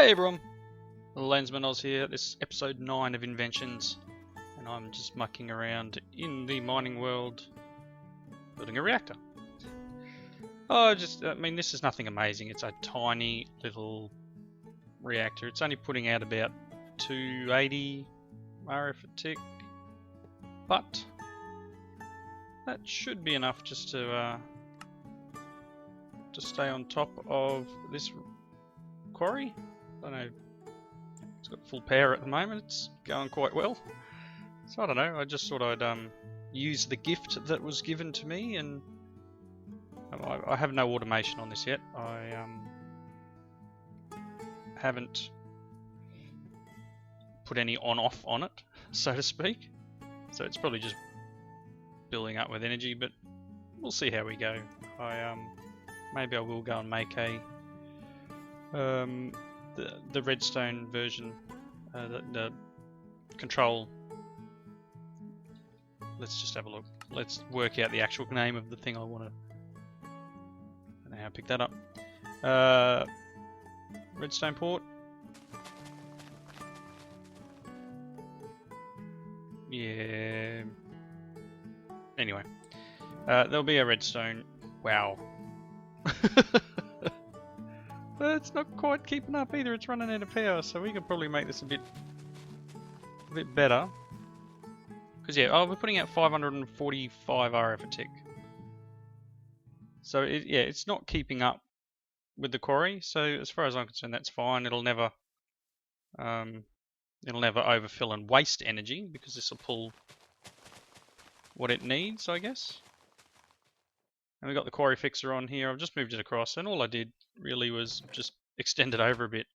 Hey everyone, Lensman Oz here. This is episode 9 of Inventions, and I'm just mucking around in the mining world building a reactor. I mean, this is nothing amazing. It's a tiny little reactor. It's only putting out about 280 RF a tick, but that should be enough just to stay on top of this quarry. I don't know, it's got full power at the moment, it's going quite well. So I don't know, I just thought I'd use the gift that was given to me, and I have no automation on this yet. I haven't put any on-off on it, so to speak. So it's probably just building up with energy, but we'll see how we go. Maybe I will go and make a the redstone version, the control. Let's just have a look. Let's work out the actual name of the thing I want to. I don't know how to pick that up. Redstone port. Yeah. Anyway, there'll be a redstone. Wow. But it's not quite keeping up either. It's running out of power, so we could probably make this a bit better. Because yeah, we're putting out 545 RF a tick. So it's not keeping up with the quarry. So as far as I'm concerned, that's fine. It'll never overfill and waste energy because this will pull what it needs, I guess. And we've got the quarry fixer on here. I've just moved it across, and all I did really was just extend it over a bit.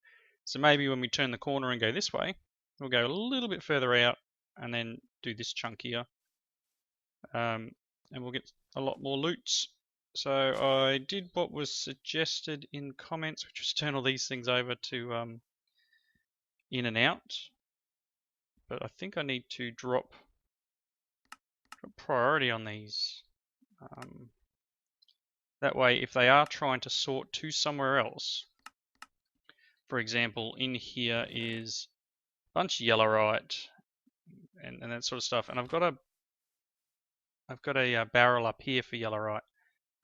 So maybe when we turn the corner and go this way, we'll go a little bit further out and then do this chunk here. And we'll get a lot more loots. So I did what was suggested in comments, which was turn all these things over to in and out. But I think I need to drop priority on these. That way, if they are trying to sort to somewhere else, for example, in here is a bunch of yellowite and that sort of stuff, and I've got a barrel up here for yellowite.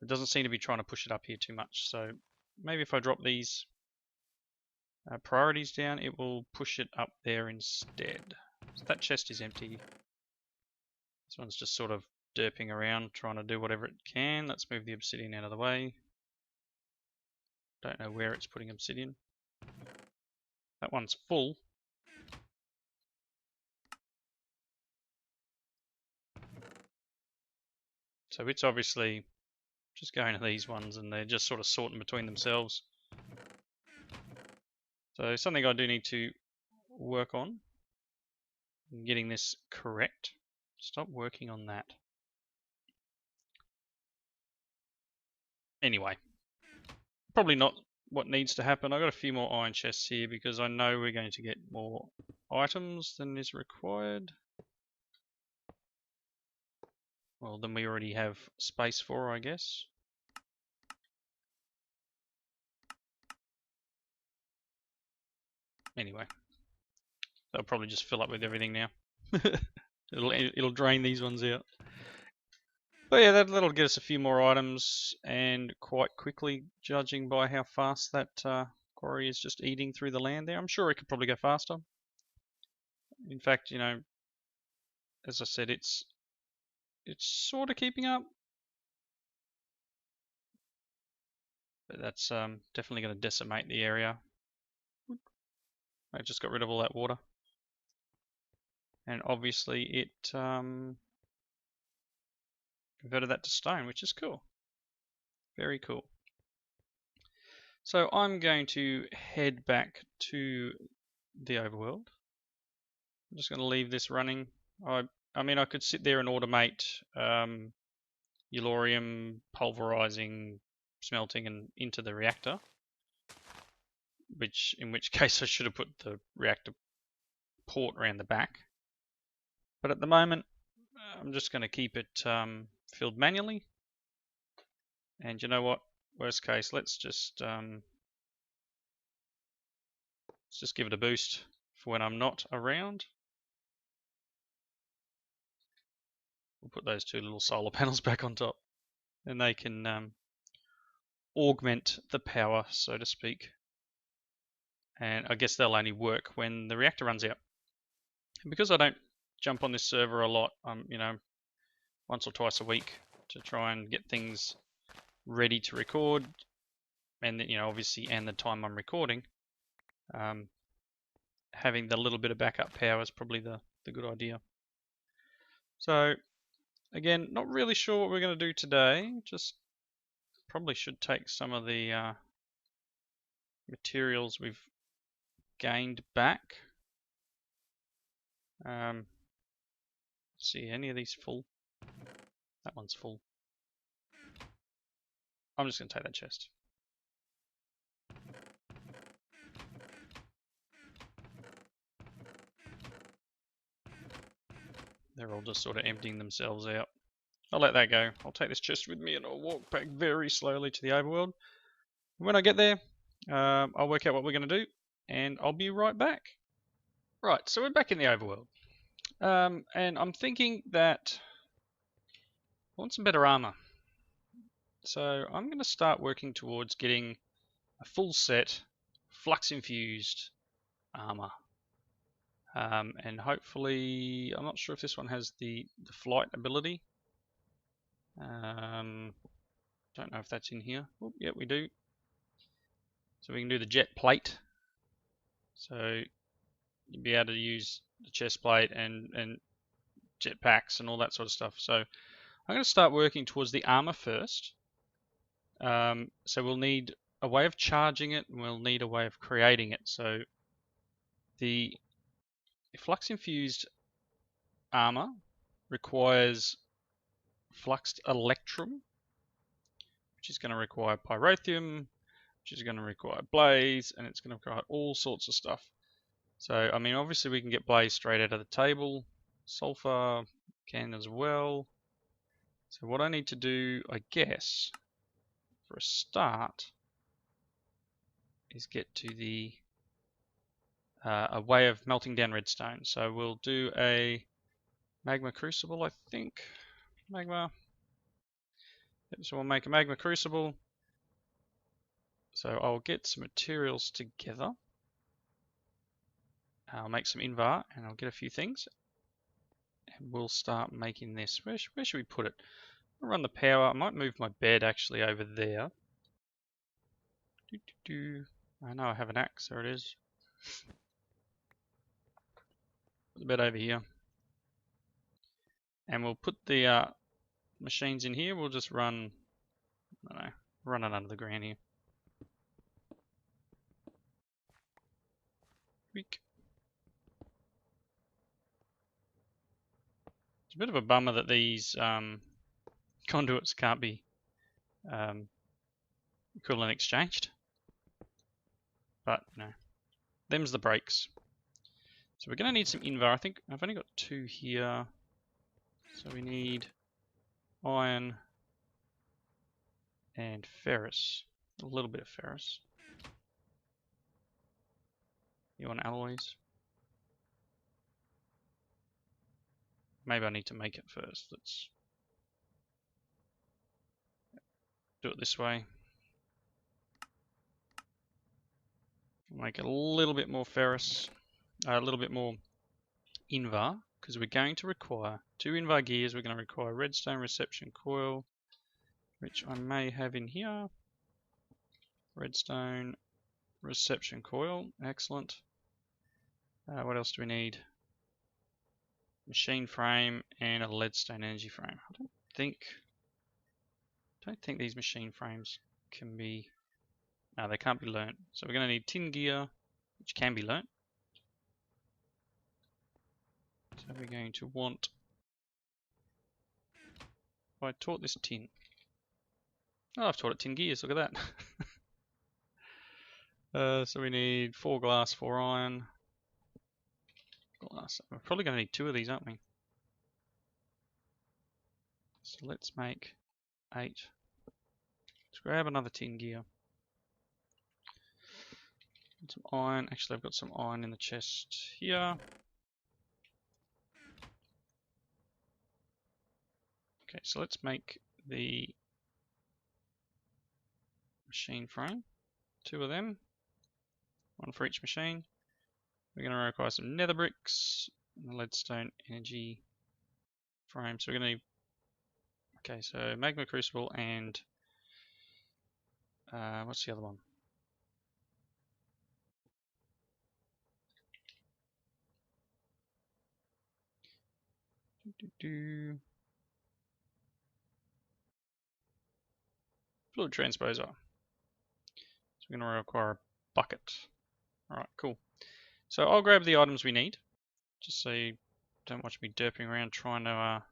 It doesn't seem to be trying to push it up here too much, so maybe if I drop these priorities down, it will push it up there instead. So that chest is empty. This one's just sort of derping around, trying to do whatever it can. Let's move the obsidian out of the way. Don't know where it's putting obsidian. That one's full. So it's obviously just going to these ones, and they're just sort of sorting between themselves. So something I do need to work on, getting this correct. Stop working on that. Anyway, probably not what needs to happen. I've got a few more iron chests here because I know we're going to get more items than is required. Well, than we already have space for, I guess. Anyway, they'll probably just fill up with everything now. It'll drain these ones out. But yeah, that'll get us a few more items, and quite quickly, judging by how fast that quarry is just eating through the land there. I'm sure it could probably go faster. In fact, you know, as I said, it's sort of keeping up. But that's definitely going to decimate the area. I just got rid of all that water. And obviously it converted that to stone, which is cool. Very cool. So I'm going to head back to the overworld. I'm just going to leave this running. I mean, I could sit there and automate Yellorium pulverizing, smelting, and into the reactor. In which case I should have put the reactor port around the back. But at the moment, I'm just going to keep it filled manually. And you know what? Worst case, let's just Let's just give it a boost for when I'm not around. We'll put those two little solar panels back on top, and they can augment the power, so to speak. And I guess they'll only work when the reactor runs out. And because I don't jump on this server a lot, you know, once or twice a week to try and get things ready to record, and you know, obviously, and the time I'm recording, having the little bit of backup power is probably the good idea. So again, not really sure what we're going to do today. Just probably should take some of the materials we've gained back. See, any of these full? That one's full. I'm just going to take that chest. They're all just sort of emptying themselves out. I'll let that go. I'll take this chest with me and I'll walk back very slowly to the overworld. When I get there, I'll work out what we're going to do and I'll be right back. Right, so we're back in the overworld. And I'm thinking that I want some better armor. So I'm going to start working towards getting a full set flux infused armor. And hopefully, I'm not sure if this one has the flight ability. Don't know if that's in here. Oh, yeah, we do. So we can do the jet plate. So you'll be able to use the chest plate and jet packs and all that sort of stuff. So I'm going to start working towards the armor first. So we'll need a way of charging it, and we'll need a way of creating it. So the flux infused armor requires fluxed electrum, which is going to require pyrotheum, which is going to require blaze, and it's going to require all sorts of stuff. So, I mean, obviously we can get blaze straight out of the table. Sulfur can as well. So what I need to do, I guess, for a start, is get to the a way of melting down redstone. So we'll do a magma crucible, I think. Magma. Yep, so we'll make a magma crucible. So I'll get some materials together. I'll make some invar and I'll get a few things. And we'll start making this. Where should we put it? I'll run the power. I might move my bed actually over there. I know I have an axe. There it is. Put the bed over here. And we'll put the machines in here. We'll just run, I don't know, run it under the ground here. Weak. It's a bit of a bummer that these conduits can't be equivalent exchanged. But, you know, them's the breaks. So we're going to need some invar. I think I've only got 2 here. So we need iron and ferrous. A little bit of ferrous. You want alloys? Maybe I need to make it first. Let's do it this way. Make it a little bit more ferrous, a little bit more invar, because we're going to require 2 invar gears. We're going to require redstone reception coil, which I may have in here. Redstone reception coil, excellent. What else do we need? Machine frame and a leadstone energy frame. I don't think these machine frames can be. No, they can't be learnt. So we're going to need tin gear, which can be learnt. So we're going to want. Oh, I taught this tin. Oh, I've taught it tin gears. Look at that. So we need 4 glass, 4 iron. Glass. We're probably going to need 2 of these, aren't we? So let's make 8. Let's grab another tin gear. Some iron. Actually, I've got some iron in the chest here. Okay, so let's make the machine frame. 2 of them. 1 for each machine. We're going to require some nether bricks and a leadstone energy frame. So we're going to need, okay, so magma crucible and what's the other one? Fluid transposer. So we're going to require a bucket. Alright, cool. So I'll grab the items we need, just so you don't watch me derping around trying to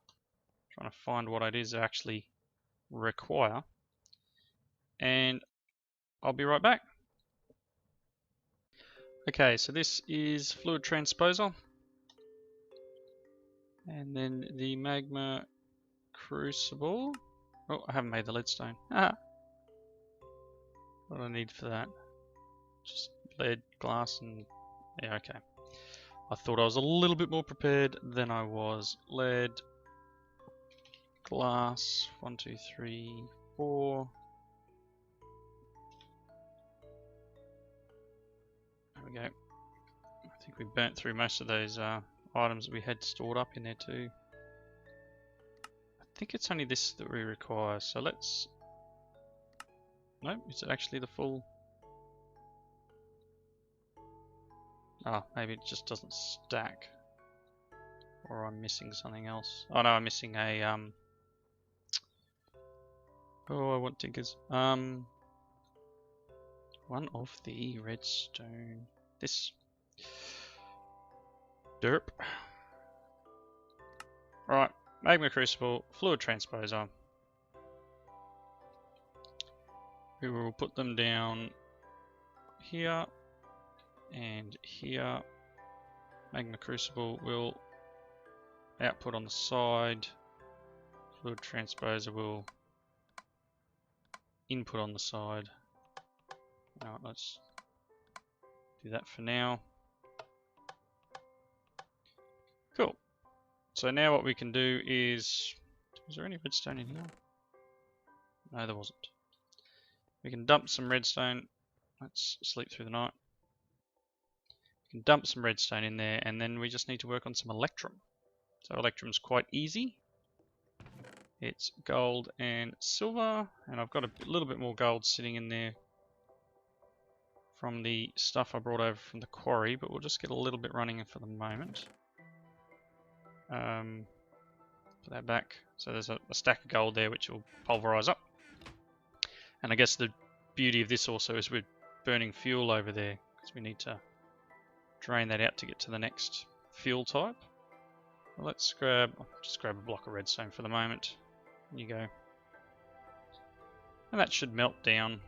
find what it is I actually require. And I'll be right back. Okay, so this is fluid transposer. And then the magma crucible. Oh, I haven't made the leadstone. Ah. What do I need for that? Just lead, glass, and yeah, okay. I thought I was a little bit more prepared than I was. Lead, glass, 1, 2, 3, 4. There we go. I think we burnt through most of those items that we had stored up in there too. I think it's only this that we require, so let's... Nope, is it actually the full... Ah, maybe it just doesn't stack. Or I'm missing something else. Oh no, I'm missing a oh, I want tinkers. One of the redstone. This derp. Right, magma crucible, fluid transposer. We will put them down here and here. Magma crucible will output on the side. Fluid transposer will input on the side. Alright, let's do that for now. Cool. So now what we can do is... Was there any redstone in here? No, there wasn't. We can dump some redstone. Let's sleep through the night. We can dump some redstone in there, and then we just need to work on some electrum. So electrum's quite easy. It's gold and silver, and I've got a little bit more gold sitting in there from the stuff I brought over from the quarry, but we'll just get a little bit running for the moment. Put that back. So there's a stack of gold there which will pulverize up. And I guess the beauty of this also is we're burning fuel over there, because we need to drain that out to get to the next fuel type. Well, let's just grab a block of redstone for the moment. There you go. And that should melt down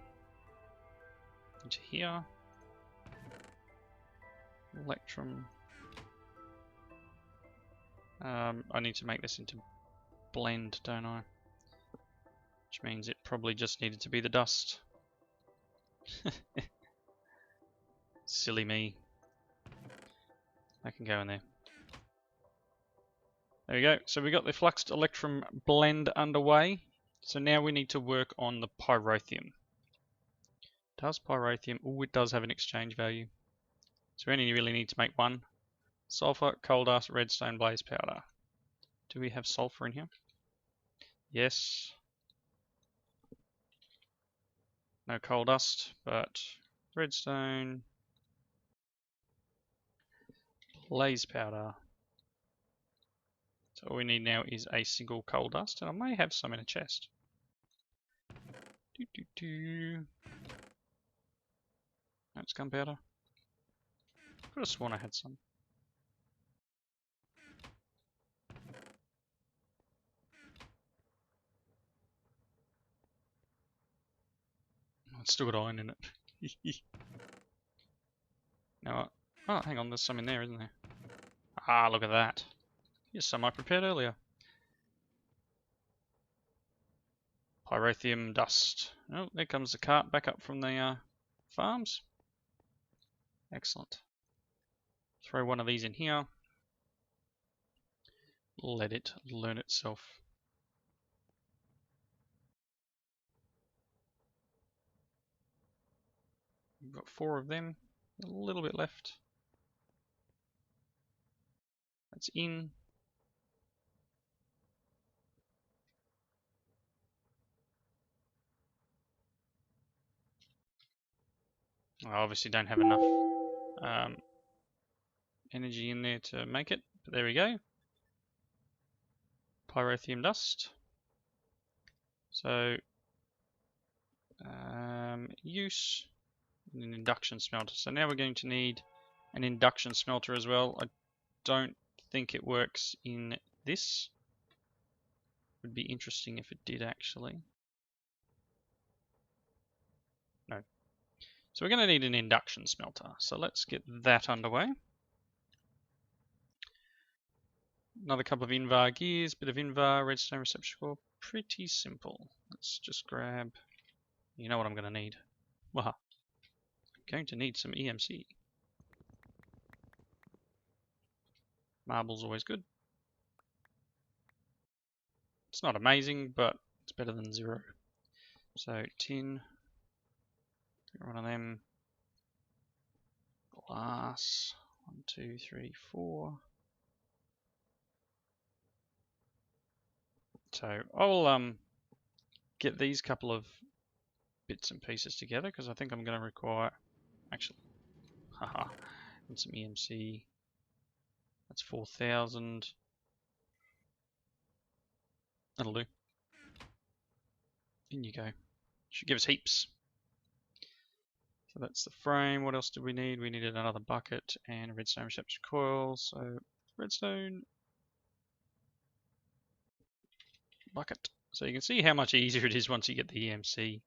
into here. Electrum. I need to make this into blend, don't I? Which means it probably just needed to be the dust. Silly me. I can go in there. There we go. So we got the Fluxed Electrum blend underway. So now we need to work on the Pyrotheum. Does Pyrotheum... Oh, it does have an exchange value. So we only really need to make one. Sulfur, coal dust, redstone, blaze powder. Do we have sulfur in here? Yes. No coal dust, but redstone, blaze powder. So all we need now is a single coal dust, and I may have some in a chest. That's gunpowder. Could have sworn I had some. It's still got iron in it. No, oh, hang on, there's some in there, isn't there? Ah, look at that. Here's some I prepared earlier. Pyrotheum dust. Oh, there comes the cart back up from the farms. Excellent. Throw one of these in here. Let it learn itself. We've got 4 of them. A little bit left. That's in. I obviously don't have enough energy in there to make it, but there we go. Pyrotheum dust. So use an induction smelter. So now we're going to need an induction smelter as well. I don't think it works in this. Would be interesting if it did actually. No. So we're going to need an induction smelter. So let's get that underway. Another couple of Invar gears, bit of Invar, redstone receptacle. Pretty simple. Let's just grab, you know what I'm going to need. Waha. I'm going to need some EMC. Marble's always good. It's not amazing, but it's better than 0. So tin, get one of them. Glass, 1, 2, 3, 4. So I'll get these couple of bits and pieces together because I think I'm going to require, actually, haha, and some EMC. That's 4,000. That'll do. In you go. Should give us heaps. So that's the frame. What else do we need? We needed another bucket and a redstone receptacle coil. So redstone bucket. So you can see how much easier it is once you get the EMC,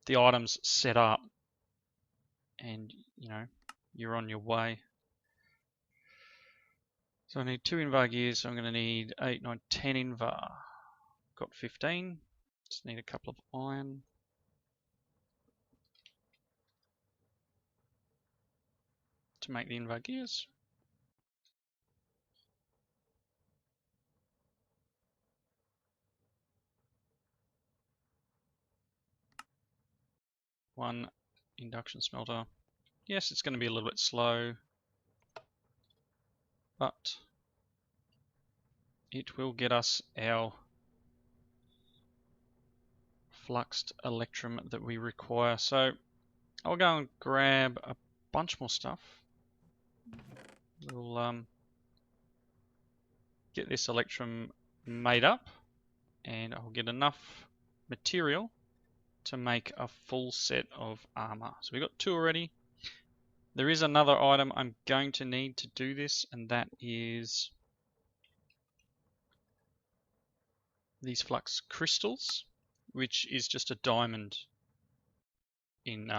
the items set up, and you know you're on your way. So I need 2 Invar gears. So I'm going to need 8, 9, 10 Invar. Got 15. Just need a couple of iron. To make the Invar gears. One induction smelter. Yes, it's going to be a little bit slow, but it will get us our fluxed electrum that we require. So I'll go and grab a bunch more stuff. We'll get this electrum made up, and I'll get enough material to make a full set of armor. So we've got 2 already. There is another item I'm going to need to do this, and that is these flux crystals, which is just a diamond in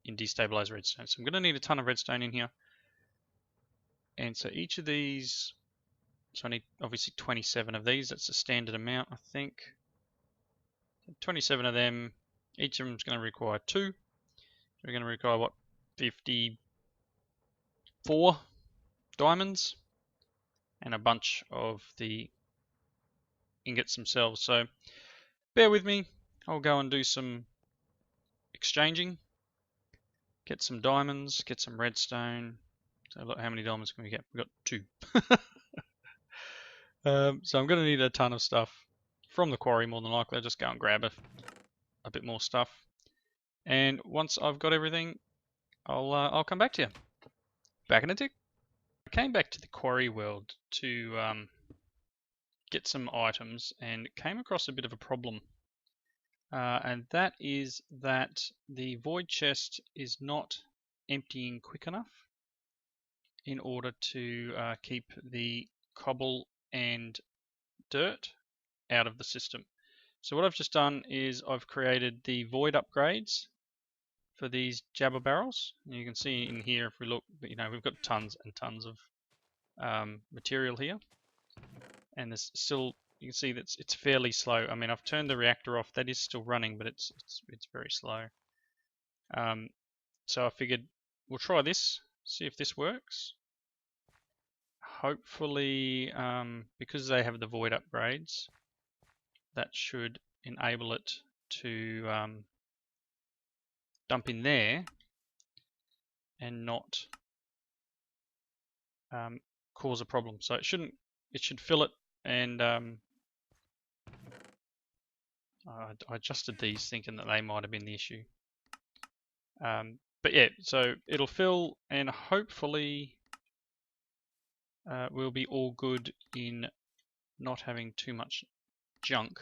destabilized redstone. So I'm going to need a ton of redstone in here. And so each of these, so I need obviously 27 of these. That's the standard amount, I think. 27 of them. Each of them is going to require 2. We're going to require, what, 54 diamonds and a bunch of the ingots themselves. So bear with me. I'll go and do some exchanging. Get some diamonds, get some redstone. So look, how many diamonds can we get? We've got 2. So I'm going to need a ton of stuff from the quarry, more than likely. I'll just go and grab a bit more stuff. And once I've got everything, I'll come back to you. Back in a tick. I came back to the quarry world to get some items and came across a bit of a problem. And that is that the void chest is not emptying quick enough in order to keep the cobble and dirt out of the system. So what I've just done is I've created the void upgrades for these jabber barrels. And you can see in here, if we look, you know, we've got tons and tons of material here, and there's still, you can see that it's fairly slow. I mean, I've turned the reactor off. That is still running, but it's very slow. So I figured we'll try this, see if this works. Hopefully, because they have the void upgrades, that should enable it to dump in there and not cause a problem. So it should fill it, and I adjusted these thinking that they might have been the issue. But yeah, so it'll fill, and hopefully we'll be all good in not having too much junk.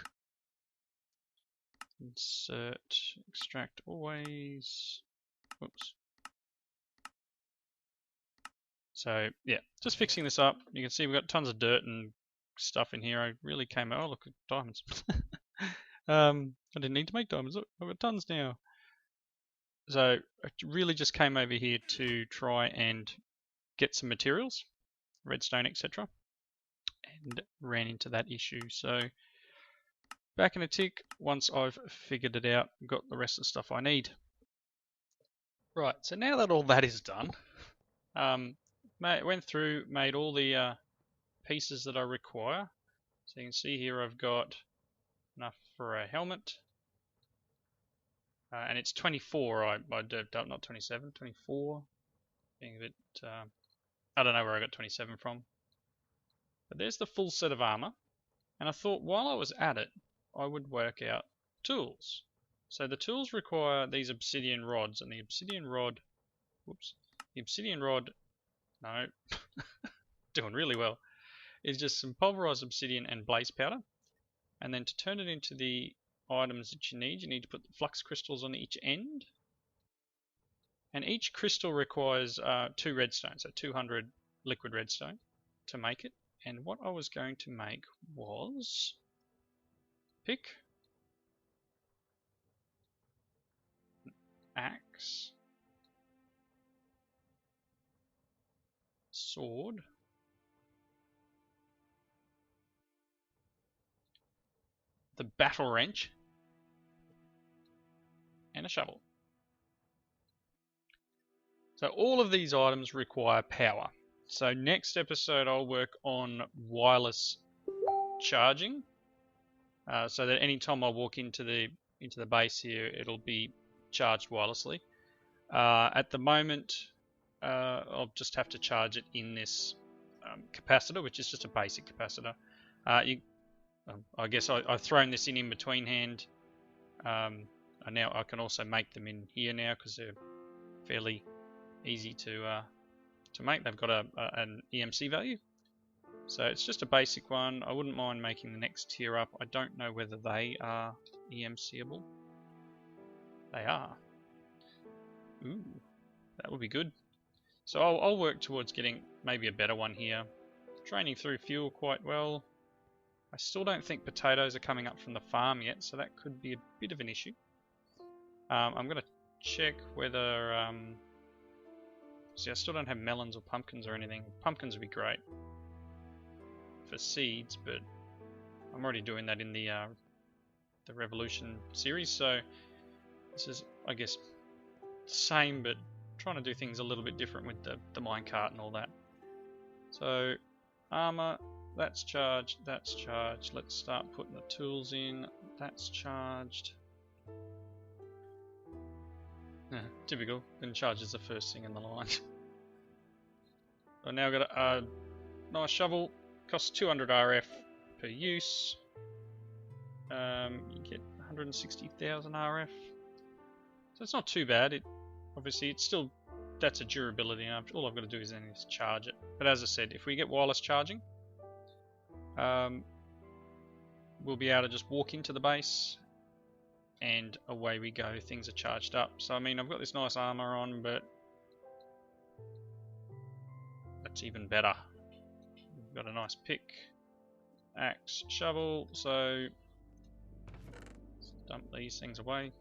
Insert, extract always. Oops. So yeah, just fixing this up. You can see we've got tons of dirt and stuff in here. I really came out. Oh, look at diamonds. I didn't need to make diamonds. Look, I've got tons now. So I really just came over here to try and get some materials, redstone, etc., and ran into that issue. So back in a tick once I've figured it out, got the rest of the stuff I need. Right, so now that all that is done, went through, made all the pieces that I require. So you can see here I've got enough for a helmet. And it's 24 I derped up, not 27, 24. Being a bit, I don't know where I got 27 from. But there's the full set of armor. And I thought while I was at it, I would work out tools. So the tools require these obsidian rods, and the obsidian rod, no, doing really well, is just some pulverized obsidian and blaze powder. And then to turn it into the items that you need to put the flux crystals on each end. And each crystal requires 2 redstone, so 200 liquid redstone to make it. And what I was going to make was pick, axe, sword, the battle wrench, and a shovel. So all of these items require power. So next episode I'll work on wireless charging, so that anytime I walk into the base here, it'll be charged wirelessly. At the moment, I'll just have to charge it in this capacitor, which is just a basic capacitor. I guess I've thrown this in between hand. And now I can also make them in here now because they're fairly easy to make. They've got an EMC value, so it's just a basic one. I wouldn't mind making the next tier up. I don't know whether they are EMCable. They are. Ooh, that would be good. So I'll work towards getting maybe a better one here. Draining through fuel quite well. I still don't think potatoes are coming up from the farm yet, so that could be a bit of an issue. I'm going to check whether... see, I still don't have melons or pumpkins or anything. Pumpkins would be great for seeds, but I'm already doing that in the Revolution series, so this is, I guess, the same, but trying to do things a little bit different with the minecart and all that. So, armor, that's charged, that's charged. Let's start putting the tools in. That's charged. Typical, then charges the first thing in the line. So now I've got a nice shovel, costs 200 RF per use. You get 160,000 RF. So it's not too bad. Obviously it's still, that's a durability, and all I've got to do is then just charge it. But as I said, if we get wireless charging, we'll be able to just walk into the base and away we go, things are charged up. So I mean, I've got this nice armor on, but that's even better. We've got a nice pick, axe, shovel, so let's dump these things away.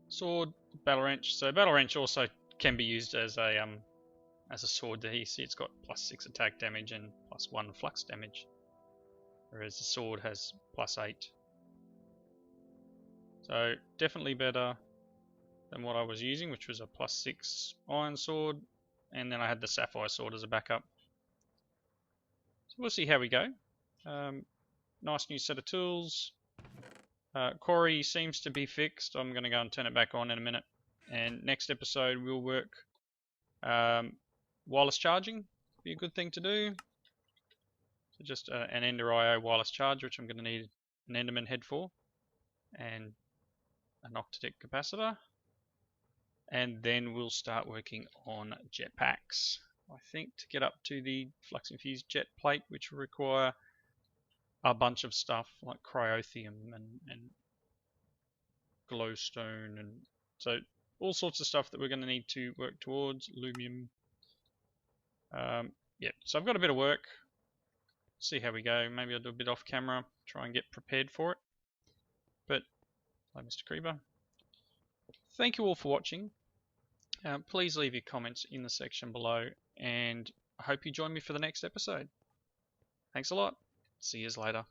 Sword, battle wrench. So battle wrench also can be used as a sword. There you see it's got +6 attack damage and +1 flux damage, whereas the sword has +8. So definitely better. than what I was using, which was a +6 iron sword, and then I had the sapphire sword as a backup. So we'll see how we go. Nice new set of tools. Quarry seems to be fixed. I'm going to go and turn it back on in a minute. And next episode we'll work wireless charging. Be a good thing to do. So just an Ender IO wireless charger, which I'm going to need an Enderman head for, and an Octadic capacitor. And then we'll start working on jetpacks. I think to get up to the flux infused jet plate, which will require a bunch of stuff like cryothium and glowstone, and so all sorts of stuff that we're going to need to work towards. Lumium. Yeah, so I've got a bit of work. See how we go. Maybe I'll do a bit off camera, try and get prepared for it. But, hi Mr. Creeper. Thank you all for watching. Please leave your comments in the section below, and I hope you join me for the next episode. Thanks a lot. See you later.